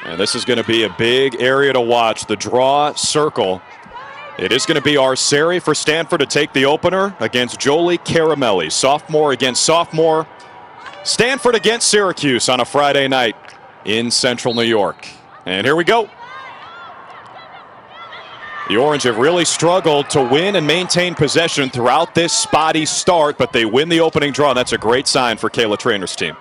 And this is going to be a big area to watch. The draw circle. It is going to be Arceri for Stanford to take the opener against Jolie Caramelli. Sophomore against sophomore. Stanford against Syracuse on a Friday night in Central New York. And here we go. The Orange have really struggled to win and maintain possession throughout this spotty start, but they win the opening draw. That's a great sign for Kayla Trainer's team.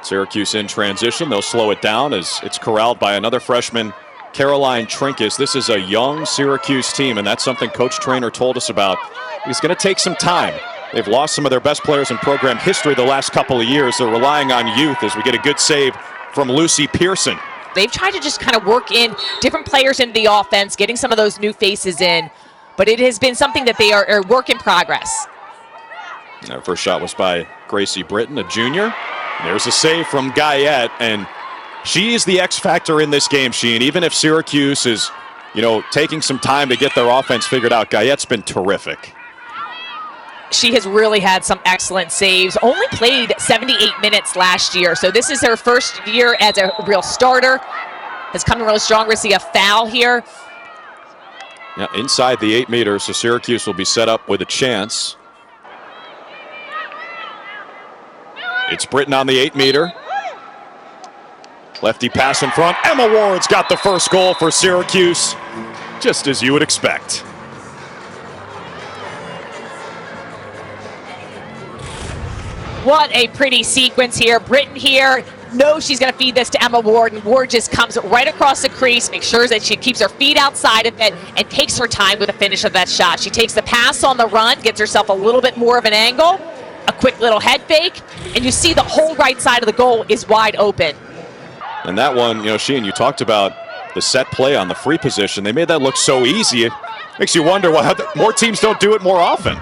Syracuse in transition. They'll slow it down as it's corralled by another freshman, Caroline Trinkus. This is a young Syracuse team, and that's something Coach Trainer told us about. It's going to take some time. They've lost some of their best players in program history the last couple of years. They're relying on youth as we get a good save from Lucy Pearson. They've tried to just kind of work in different players into the offense, getting some of those new faces in, but it has been something that they are a work in progress. Their first shot was by Gracie Britton, a junior. There's a save from Guyette, and she is the X factor in this game, Sheen. Even if Syracuse is, taking some time to get their offense figured out, Guyette's been terrific. She has really had some excellent saves. Only played 78 minutes last year, so this is her first year as a real starter. Has come in really strong. We're seeing a foul here. Yeah, inside the 8 meters, so Syracuse will be set up with a chance. It's Britton on the 8 meter. Lefty pass in front. Emma Ward's got the first goal for Syracuse, just as you would expect. What a pretty sequence here. Britton here knows she's going to feed this to Emma Ward, and Ward just comes right across the crease, makes sure that she keeps her feet outside of it, and takes her time with the finish of that shot. She takes the pass on the run, gets herself a little bit more of an angle, a quick little head fake, and you see the whole right side of the goal is wide open. And that one, Sheen, you talked about the set play on the free position. They made that look so easy. It makes you wonder why more teams don't do it more often.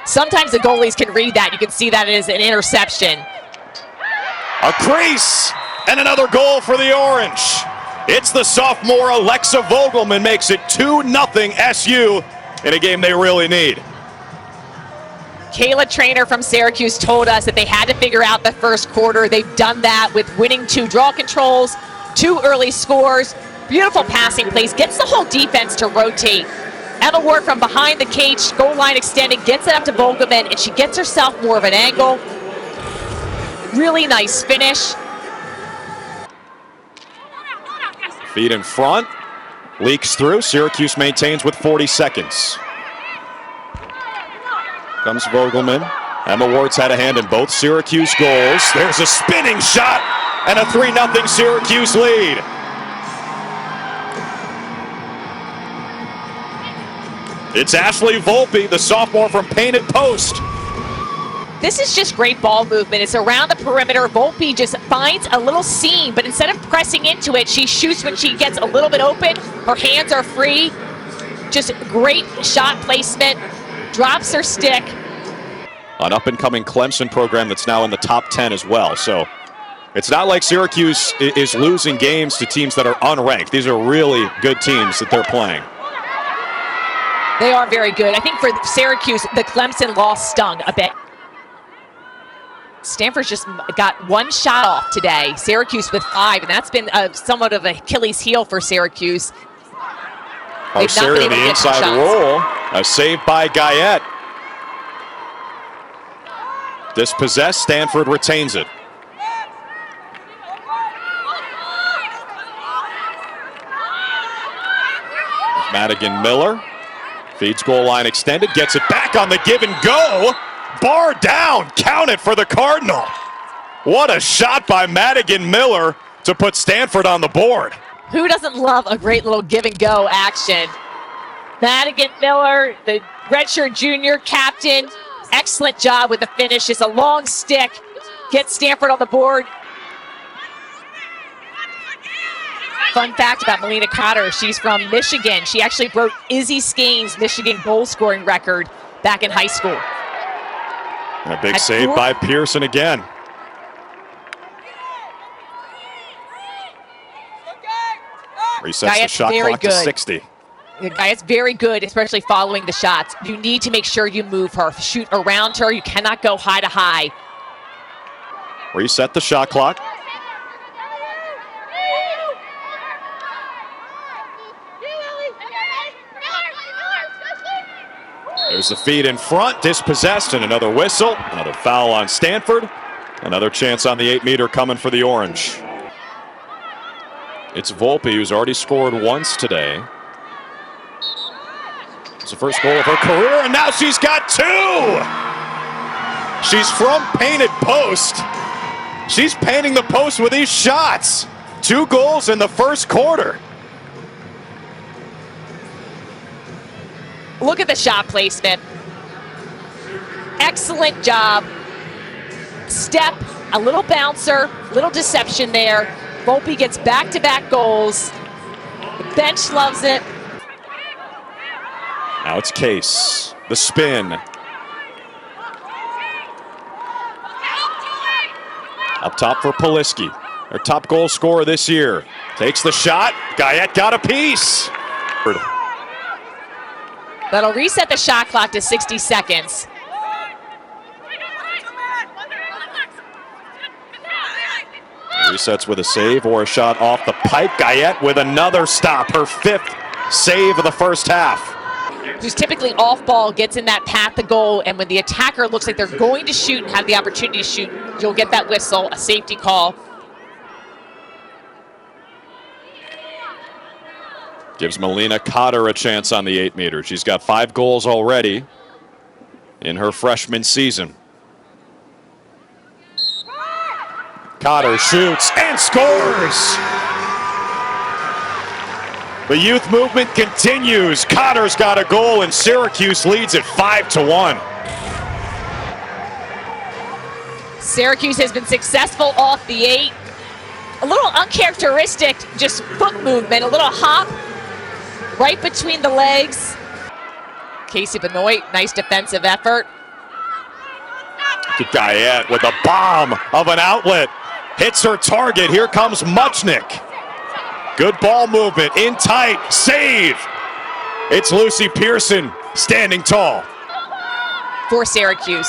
Sometimes the goalies can read that. You can see that as an interception. A crease and another goal for the Orange. It's the sophomore Alexa Vogelman makes it 2-0 SU in a game they really need. Kayla Trainer from Syracuse told us that they had to figure out the first quarter. They've done that with winning 2 draw controls, 2 early scores, beautiful passing plays, gets the whole defense to rotate. Emma Ward from behind the cage, goal line extended, gets it up to Vogelman, and she gets herself more of an angle. Really nice finish. Feet in front, leaks through. Syracuse maintains with 40 seconds. Comes Vogelman. Emma Ward's had a hand in both Syracuse goals. There's a spinning shot and a 3-0 Syracuse lead. It's Ashley Volpe, the sophomore from Painted Post. This is just great ball movement. It's around the perimeter. Volpe just finds a little seam, but instead of pressing into it, she shoots when she gets a little bit open. Her hands are free. Just great shot placement. Drops her stick. An up-and-coming Clemson program that's now in the top 10 as well. So it's not like Syracuse is losing games to teams that are unranked. These are really good teams that they're playing. They are very good. I think for Syracuse, the Clemson loss stung a bit. Stanford's just got 1 shot off today. Syracuse with 5, and that's been somewhat of an Achilles heel for Syracuse. Arceri on the inside roll. A save by Guyette. Dispossessed, Stanford retains it. Madigan Miller. Feeds goal line extended, gets it back on the give and go. Bar down, count it for the Cardinal. What a shot by Madigan Miller to put Stanford on the board. Who doesn't love a great little give and go action? Madigan Miller, the redshirt junior captain, excellent job with the finish. It's a long stick, gets Stanford on the board. Fun fact about Melina Cotter, she's from Michigan. She actually broke Izzy Skane's Michigan goal scoring record back in high school. And a big save by Pearson again. Resets the shot clock to 60. Guyette's very good, especially following the shots. You need to make sure you move her. Shoot around her. You cannot go high to high. Reset the shot clock. There's the feed in front, dispossessed, and another whistle. Another foul on Stanford. Another chance on the 8-meter coming for the Orange. It's Volpe, who's already scored once today. It's the first goal of her career, and now she's got 2! She's from painted post. She's painting the post with these shots. 2 goals in the first quarter. Look at the shot placement. Excellent job. Step, a little bouncer, little deception there. Volpe gets back-to-back goals. The bench loves it. Now it's Case. The spin. Up top for Poliski. Their top goal scorer this year. Takes the shot. Guyette got a piece. That'll reset the shot clock to 60 seconds. Resets with a save or a shot off the pipe. Guyette with another stop. Her 5th save of the first half. Who's typically off ball, gets in that path to goal, and when the attacker looks like they're going to shoot and have the opportunity to shoot, you'll get that whistle, a safety call. Gives Melina Cotter a chance on the 8-meter. She's got 5 goals already in her freshman season. Cotter shoots and scores! The youth movement continues. Cotter's got a goal and Syracuse leads it 5-1. Syracuse has been successful off the 8. A little uncharacteristic, just foot movement, a little hop right between the legs. Casey Benoit, nice defensive effort. Guyette with a bomb of an outlet. Hits her target. Here comes Muchnick. Good ball movement, in tight, save. It's Lucy Pearson standing tall. For Syracuse.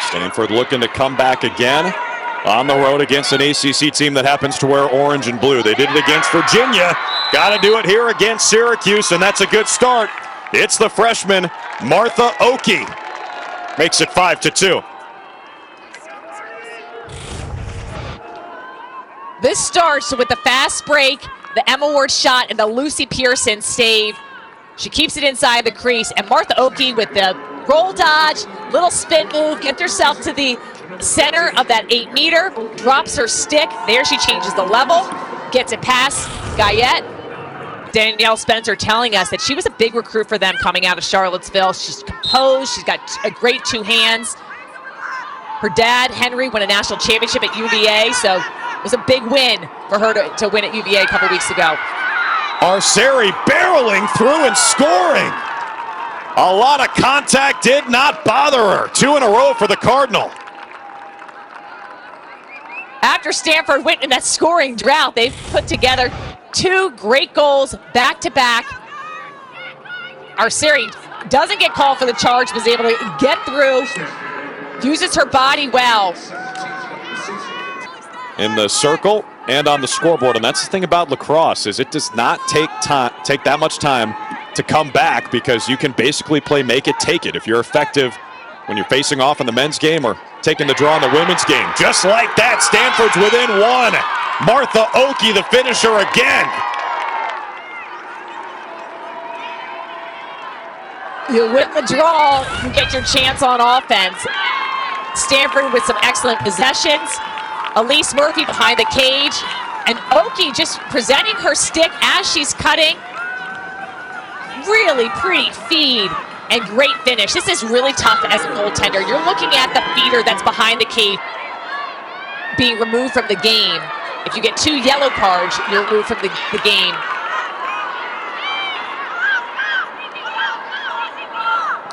Stanford looking to come back again on the road against an ACC team that happens to wear orange and blue. They did it against Virginia. Got to do it here against Syracuse, and that's a good start. It's the freshman, Martha Oki. Makes it 5-2. This starts with the fast break, the Emma Ward shot, and the Lucy Pearson save. She keeps it inside the crease, and Martha Oki with the roll dodge, little spin move, gets herself to the center of that 8-meter, drops her stick. There she changes the level, gets it past Guyette. Danielle Spencer telling us that she was a big recruit for them coming out of Charlottesville. She's composed, she's got a great 2 hands. Her dad, Henry, won a national championship at UVA, so it was a big win for her to win at UVA a couple weeks ago. Arceri barreling through and scoring. A lot of contact did not bother her. 2 in a row for the Cardinal. After Stanford went in that scoring drought, they've put together 2 great goals back-to-back. Arceri doesn't get called for the charge, was able to get through, uses her body well. In the circle and on the scoreboard, and that's the thing about lacrosse, is it does not take that much time to come back, because you can basically play make it, take it if you're effective when you're facing off in the men's game or taking the draw in the women's game. Just like that, Stanford's within 1. Martha Oki, the finisher again. You win the draw, you get your chance on offense. Stanford with some excellent possessions. Elise Murphy behind the cage, and Oki just presenting her stick as she's cutting. Really pretty feed and great finish. This is really tough as a goaltender. You're looking at the feeder that's behind the cage being removed from the game. If you get 2 yellow cards, you're removed from the game.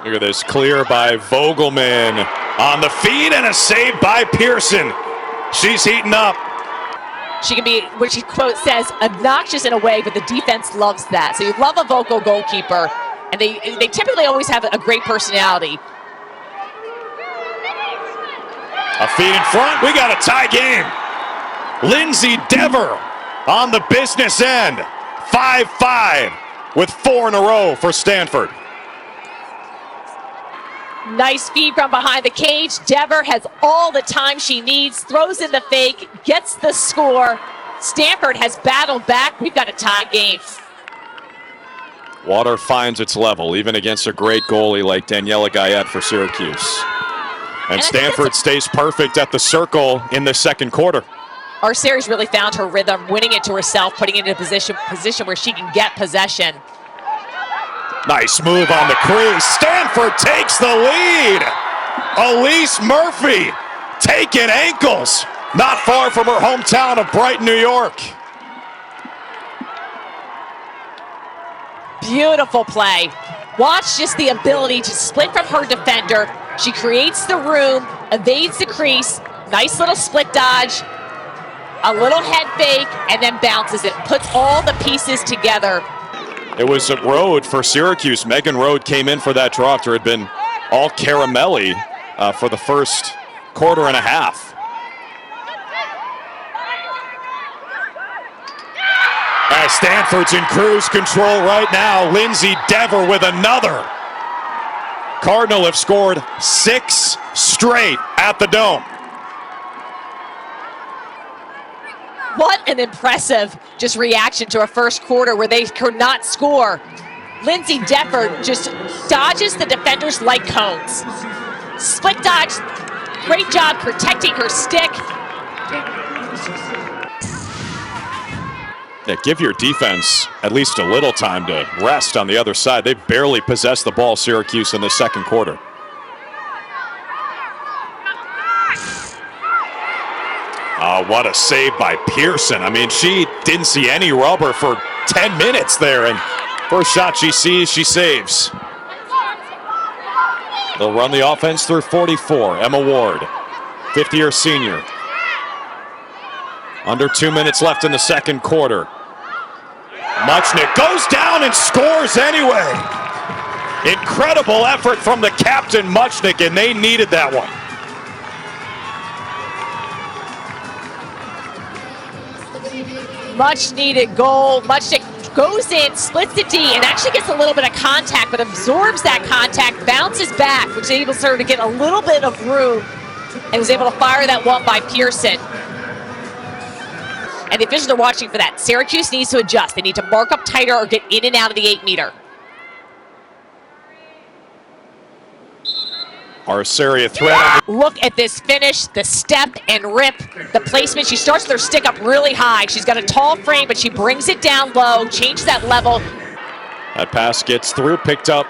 Look at this, clear by Vogelman on the feed, and a save by Pearson. She's heating up. She can be, what she quote says, obnoxious in a way, but the defense loves that. So you love a vocal goalkeeper, and they typically always have a great personality. A feed in front, we got a tie game. Lindsay Dever on the business end. 5-5. with 4 in a row for Stanford. Nice feed from behind the cage. Dever has all the time she needs, throws in the fake, gets the score. Stanford has battled back. We've got a tie game. Water finds its level, even against a great goalie like Daniela Guyette for Syracuse. And Stanford stays perfect at the circle in the second quarter. Our series really found her rhythm, winning it to herself, putting it in a position where she can get possession. Nice move on the crease. Stanford takes the lead. Elise Murphy taking ankles, not far from her hometown of Brighton, New York. Beautiful play. Watch just the ability to split from her defender. She creates the room, evades the crease, nice little split dodge, a little head fake, and then bounces it. Puts all the pieces together. It was a Rode for Syracuse. Megan Rode came in for that draw after it had been all caramelly for the first quarter and a half. As Stanford's in cruise control right now, Lindsay Dever with another. Cardinal have scored 6 straight at the Dome. What an impressive just reaction to a first quarter where they could not score. Lindsay Dever just dodges the defenders like cones. Split dodge, great job protecting her stick. Yeah, give your defense at least a little time to rest on the other side. They barely possessed the ball, Syracuse, in the second quarter. What a save by Pearson. I mean, she didn't see any rubber for 10 minutes there, and first shot she sees, she saves. They'll run the offense through 44. Emma Ward, 50-year senior. Under 2 minutes left in the second quarter. Muchnick goes down and scores anyway. Incredible effort from the captain, Muchnick, and they needed that one. Much needed goal. Muchnick goes in, splits the D, and actually gets a little bit of contact, but absorbs that contact, bounces back, which enables her to get a little bit of room, and was able to fire that one by Pearson. And the officials are watching for that. Syracuse needs to adjust. They need to mark up tighter or get in and out of the 8-meter. Arceria threat. Look at this finish, the step and rip, the placement. She starts with her stick up really high. She's got a tall frame, but she brings it down low, changes that level. That pass gets through, picked up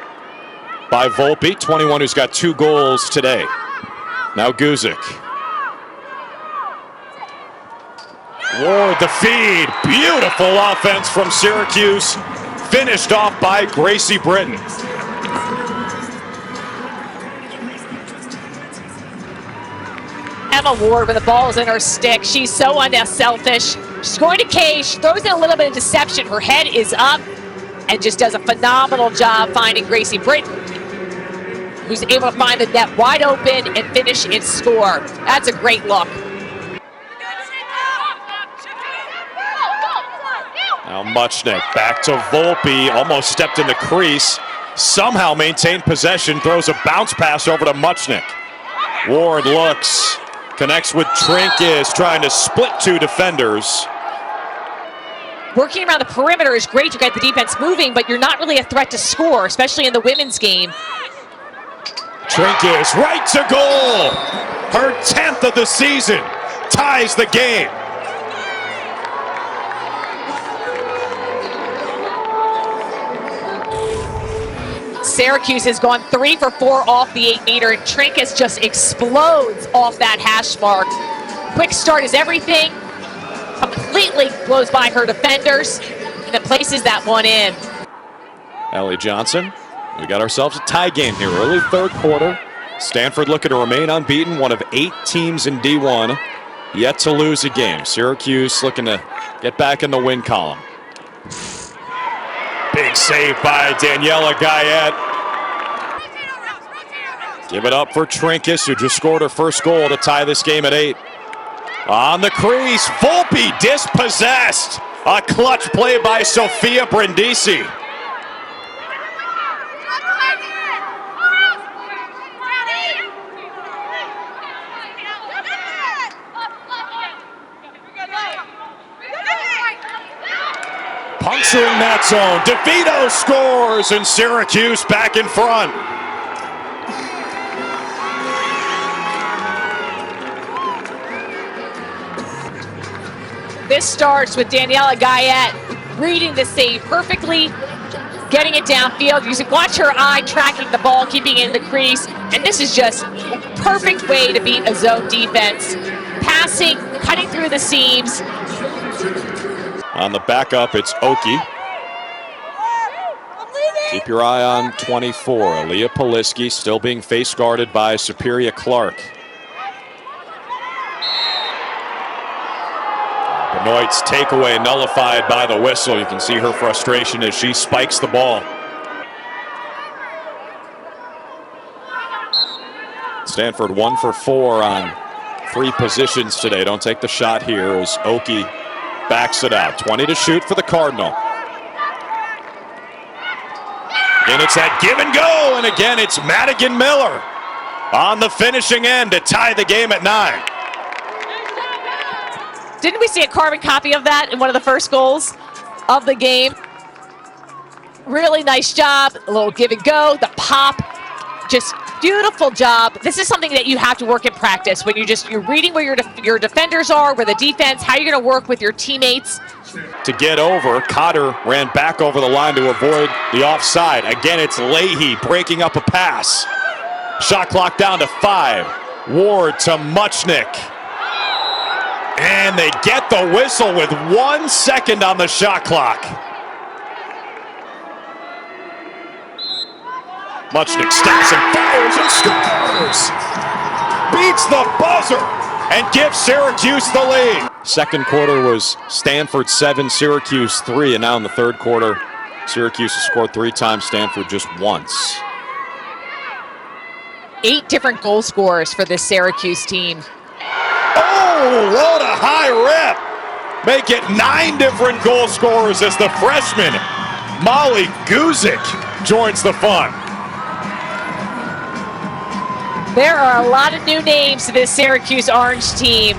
by Volpe, 21, who's got 2 goals today. Now Guzik. Ward the feed. Beautiful offense from Syracuse. Finished off by Gracie Britton. Emma Ward, when the ball is in her stick, she's so unselfish. She's going to cage, throws in a little bit of deception. Her head is up and just does a phenomenal job finding Gracie Britton, who's able to find the net wide open and finish and score. That's a great look. Now Muchnick back to Volpe, almost stepped in the crease, somehow maintained possession, throws a bounce pass over to Muchnick. Ward looks, connects with Trinkis, trying to split 2 defenders. Working around the perimeter is great to get the defense moving, but you're not really a threat to score, especially in the women's game. Trinkis right to goal. Her 10th of the season, ties the game. Syracuse has gone 3 for 4 off the 8-meter, and Trinkis just explodes off that hash mark. Quick start is everything. Completely blows by her defenders and then places that one in. Ellie Johnson, we got ourselves a tie game here. Early third quarter. Stanford looking to remain unbeaten, one of 8 teams in D1 yet to lose a game. Syracuse looking to get back in the win column. Big save by Daniela Guyette. Give it up for Trinkis, who just scored her first goal to tie this game at 8. On the crease, Volpe dispossessed. A clutch play by Sofia Brindisi. puncturing that zone. DeVito scores, and Syracuse back in front. This starts with Daniela Guyette reading the save perfectly, getting it downfield. You can watch her eye tracking the ball, keeping it in the crease. And this is just a perfect way to beat a zone defense. Passing, cutting through the seams. On the backup, it's Oki. Keep your eye on 24. Aaliyah Poliski still being face guarded by Superior Clark. Benoit's takeaway nullified by the whistle. You can see her frustration as she spikes the ball. Stanford 1 for 4 on 3 positions today. Don't take the shot here as Oki backs it out. 20 to shoot for the Cardinal. And it's that give and go, and again it's Madigan Miller on the finishing end to tie the game at 9. Didn't we see a carbon copy of that in one of the first goals of the game? Really nice job, a little give and go, the pop, just beautiful job. This is something that you have to work in practice when you're reading where your defenders are, where the defense, how you're going to work with your teammates. To get over, Cotter ran back over the line to avoid the offside. Again, it's Leahy breaking up a pass. Shot clock down to 5. Ward to Muchnick. And they get the whistle with 1 second on the shot clock. Muchnick steps and fires and scores! Beats the buzzer and gives Syracuse the lead. Second quarter was Stanford 7, Syracuse 3, and now in the third quarter, Syracuse has scored 3 times, Stanford just once. 8 different goal scorers for this Syracuse team. Oh, what a high rep! Make it 9 different goal scorers as the freshman Molly Guzik joins the fun. There are a lot of new names to this Syracuse Orange team,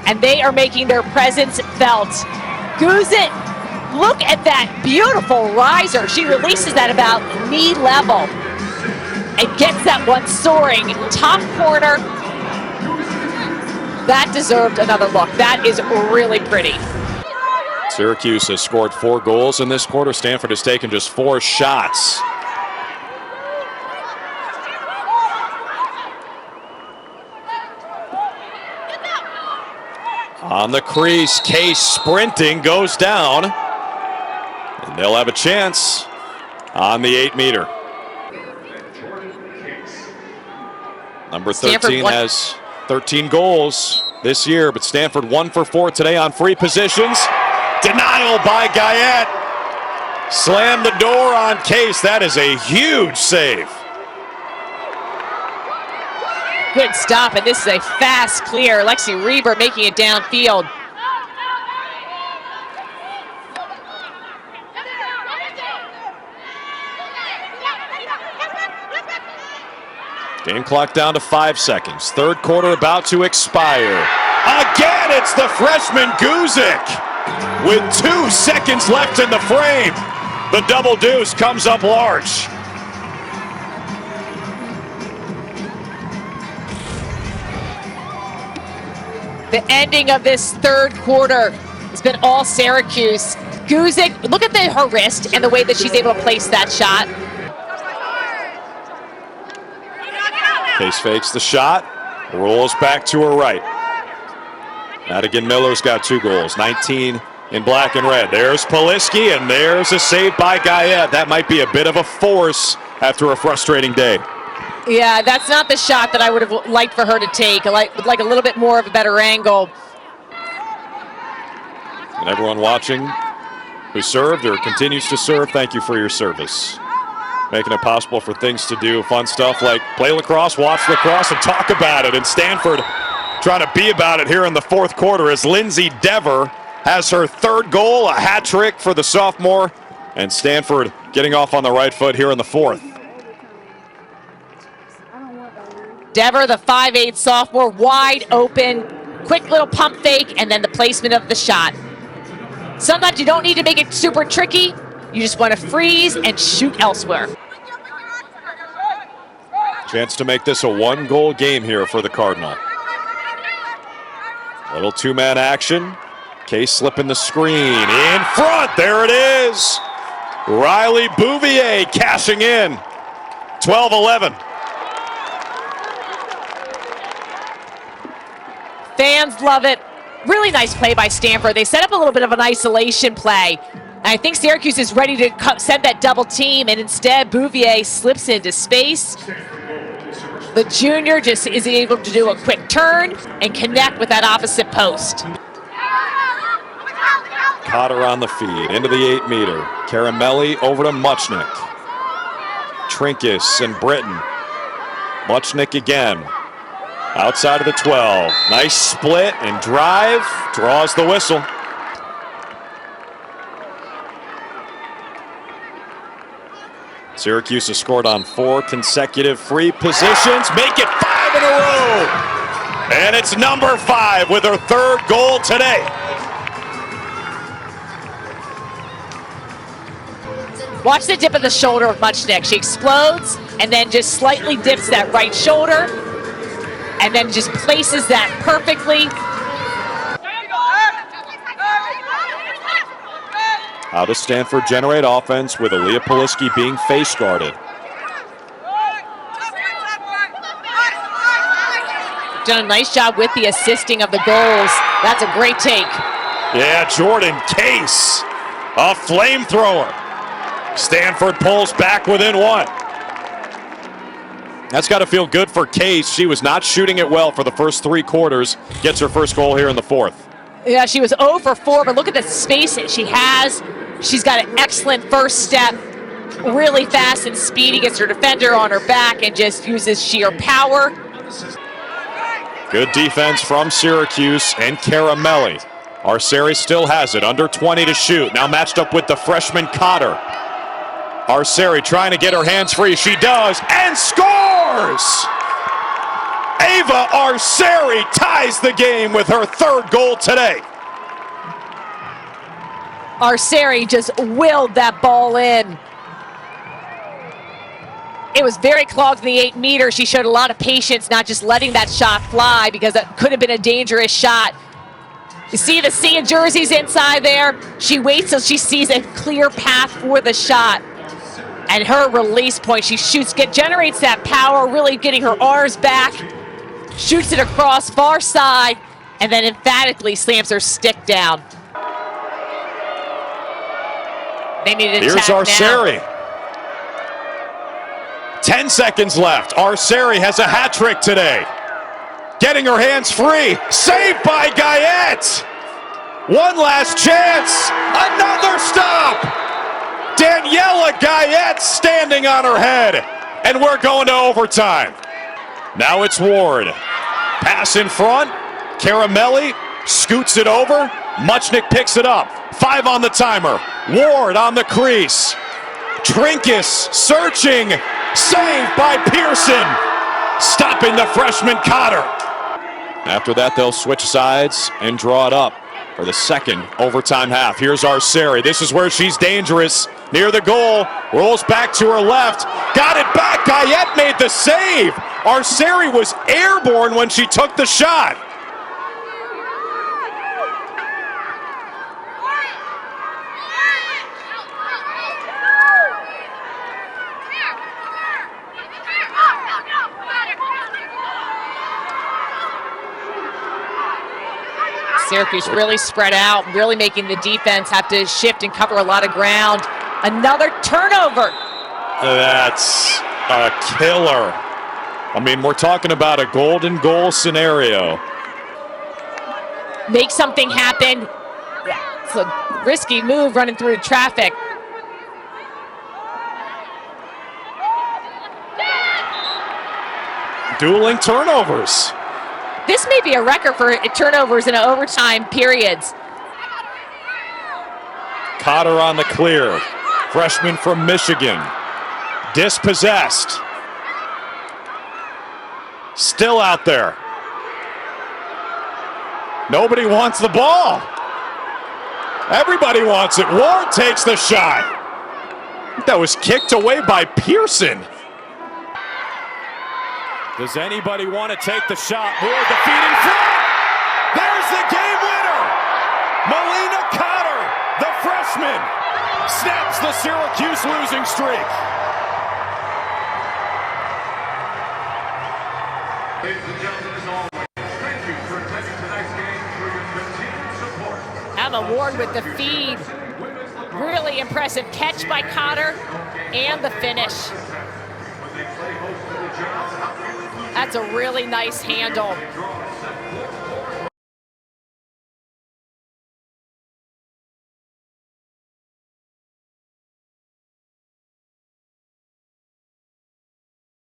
and they are making their presence felt. Guzik, look at that beautiful riser. She releases that about knee level and gets that one soaring. Top corner. That deserved another look. That is really pretty. Syracuse has scored 4 goals in this quarter. Stanford has taken just 4 shots. On the crease, Case sprinting, goes down. And they'll have a chance on the 8-meter. Number 13 has 13 goals this year, but Stanford 1 for 4 today on free positions. Denial by Guyette. Slam the door on Case. That is a huge save. Good stop, and this is a fast clear. Lexi Reber making it downfield. Game clock down to 5 seconds. Third quarter about to expire. Again, it's the freshman Guzik with 2 seconds left in the frame. The double deuce comes up large. The ending of this third quarter has been all Syracuse. Guzik, look at her wrist and the way that she's able to place that shot. Case fakes the shot, rolls back to her right. Madigan Miller's got 2 goals, 19 in black and red. There's Poliski, and there's a save by Guyette. That might be a bit of a force after a frustrating day. Yeah, that's not the shot that I would have liked for her to take. I like a little bit more of a better angle. And everyone watching who served or continues to serve, thank you for your service. Making it possible for things to do, fun stuff like play lacrosse, watch lacrosse, and talk about it. And Stanford trying to be about it here in the fourth quarter as Lindsay Dever has her 3rd goal, a hat trick for the sophomore, and Stanford getting off on the right foot here in the 4th. Dever, the 5'8" sophomore, wide open, quick little pump fake, and then the placement of the shot. Sometimes you don't need to make it super tricky. You just want to freeze and shoot elsewhere. Chance to make this a one-goal game here for the Cardinal. Little two-man action. Case slipping the screen. In front, there it is. Riley Bouvier cashing in. 12-11. Fans love it. Really nice play by Stanford. They set up a little bit of an isolation play. And I think Syracuse is ready to send that double team, and instead Bouvier slips into space. The junior just is able to do a quick turn and connect with that opposite post. Cotter on the feed, into the 8-meter. Caramelli over to Muchnick. Trinkus and Britton. Muchnick again. Outside of the 12. Nice split and drive. Draws the whistle. Syracuse has scored on 4 consecutive free positions. Make it 5 in a row. And it's number 5 with her 3rd goal today. Watch the dip of the shoulder of Muchnick. She explodes and then just slightly dips that right shoulder and then just places that perfectly. How does Stanford generate offense with Aaliyah Poliski being face guarded? Done a nice job with the assisting of the goals. That's a great take. Yeah, Jordan Case, a flamethrower. Stanford pulls back within 1. That's got to feel good for Case. She was not shooting it well for the first 3 quarters. Gets her first goal here in the 4th. Yeah, she was 0 for 4, but look at the space that she has. She's got an excellent first step, really fast and speedy, gets her defender on her back and just uses sheer power. Good defense from Syracuse and Caramelli. Arceri still has it, under 20 to shoot. Now matched up with the freshman Cotter. Arceri trying to get her hands free. She does, and scores! Ava Arceri ties the game with her 3rd goal today. Arceri just willed that ball in. It was very clogged in the 8-meter. She showed a lot of patience, not just letting that shot fly because it could have been a dangerous shot. You see the sea of jerseys inside there? She waits till she sees a clear path for the shot. And her release point, she shoots, generates that power, really getting her arms back, shoots it across far side, and then emphatically slams her stick down. They need to Here's Arceri. 10 seconds left. Arceri has a hat trick today. Getting her hands free. Saved by Guyette. One last chance. Another stop. Daniela Guyette standing on her head. And we're going to overtime. Now it's Ward. Pass in front. Caramelli scoots it over. Muchnick picks it up. 5 on the timer. Ward on the crease. Trinkus searching. Saved by Pearson. Stopping the freshman Cotter. After that, they'll switch sides and draw it up for the 2nd overtime half. Here's Arceri. This is where she's dangerous. Near the goal. Rolls back to her left. Got it back. Guyette made the save. Arceri was airborne when she took the shot. Syracuse really spread out, really making the defense have to shift and cover a lot of ground. Another turnover. That's a killer. I mean, we're talking about a golden goal scenario. Make something happen. Yeah, it's a risky move running through traffic. Dueling turnovers. This may be a record for turnovers in overtime periods. Cotter on the clear. Freshman from Michigan. Dispossessed. Still out there. Nobody wants the ball. Everybody wants it. Ward takes the shot. That was kicked away by Pearson. Does anybody want to take the shot? Ward, the feed in front. There's the game winner. Melina Cotter, the freshman, snaps the Syracuse losing streak. Ladies and gentlemen, as always, thank you for attending tonight's game for your continued support. Emma Ward with the feed. Really impressive catch by Cotter and the finish. That's a really nice handle.